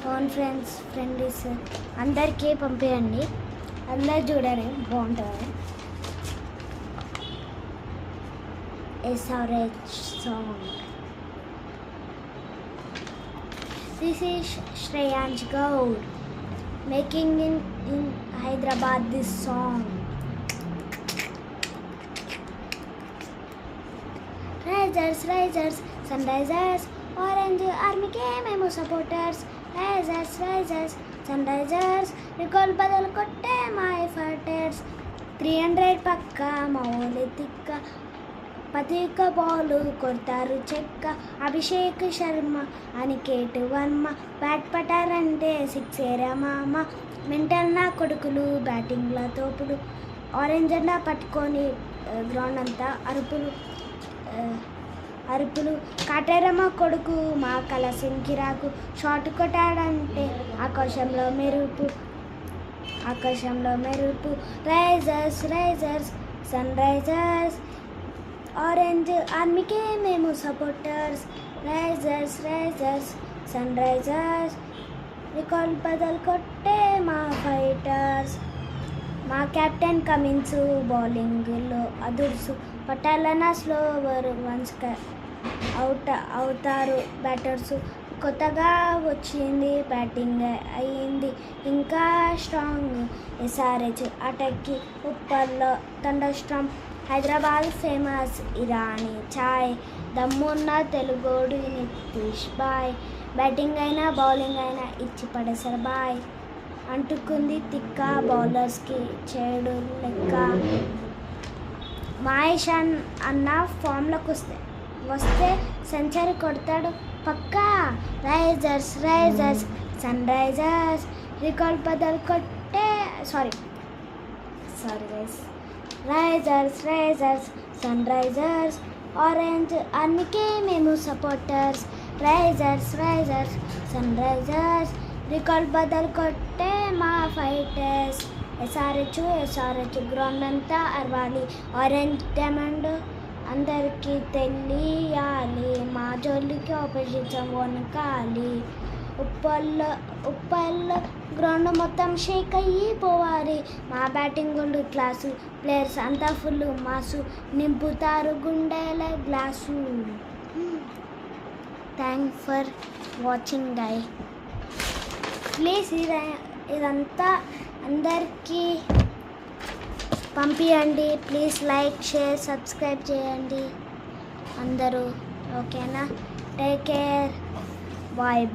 Phone friends అందరికీ పంపించండి. అందరు చూడండి, బాగుంటుంది. SRH song. This is Shreyansh Gaur making in Hyderabad this song. Risers, Sunrisers, Orange Army ke memo supporters. Risers, Sunrisers, recall badal kotte my fighters. 300 పక్కా మౌలి తిక్క, పతిక బాలు కొడతారు చెక్క. Abhishek Sharma, అనికేట్ Varma, bat పట్టారంటే సిక్సేరా మామ. Mental నా కొడుకులు, బ్యాటింగ్ల తోపులు, ఆరెంజ్ జెండా పట్టుకొని గ్రౌండ్ అంతా అరుపులు. కాటేరమ్మ కొడుకు మా కలసిన్ కిరాకు, షాట్ కొట్టాడంటే ఆకాశంలో మెరుపు. రైజర్స్, సన్రైజర్స్, ఆరెంజ్ ఆర్మీకే మేము సపోర్టర్స్. రైజర్స్, సన్రైజర్స్, రికార్డ్ బదలు కొట్టే మా ఫైటర్స్. మా కెప్టెన్ కమిన్స్ బౌలింగ్లో అదుర్సు, పట్టాలన్న స్లోవర్ వన్స్ అవుతారు బ్యాటర్సు. కొత్తగా వచ్చింది బ్యాటింగ్ అయ్యింది ఇంకా స్ట్రాంగ్. SRH అటాక్కి ఉప్పల్లో థండర్స్టార్మ్. హైదరాబాద్ ఫేమస్ ఇరానీ చాయ్, దమ్మున్న తెలుగోడు నితీష్ బాయ్. బ్యాటింగ్ అయినా బౌలింగ్ అయినా ఇచ్చి పడేసారు బాయ్. అంటుకుంది తిక్క బౌలర్స్కి చెడు లెక్క. మహేష్ అన్న ఫామ్లోకి వస్తే సెంచరీ కొడతాడు పక్కా. రైజర్స్, సన్రైజర్స్, రికార్డ్ బదలు కొట్టే sorry guys. Risers, Sunrisers, orange ఆర్మీకే మేము సపోర్టర్స్. రైజర్స్, సన్రైజర్స్, రికార్డ్ బదలు కొట్టే మా ఫైటర్స్. SRH గ్రౌండ్ అంతా అరవాలి. ఆరెంజ్ డైమండ్ అందరికీ తెలియాలి. మా జోలికి ఆపోజిషన్ వనకాలి. ఉప్పల్లో గ్రౌండ్ మొత్తం షేక్ అయిపోవాలి. మా బ్యాటింగ్ గోల్డ్ క్లాసు, ప్లేయర్స్ అంతా ఫుల్ మాసు, నింపుతారు గుండెల glass. Thanks for watching guy. Please ఇదంతా అందరికీ పంపించండి. ప్లీజ్ లైక్, షేర్, సబ్స్క్రైబ్ చేయండి అందరూ. ఓకేనా? Take care, bye.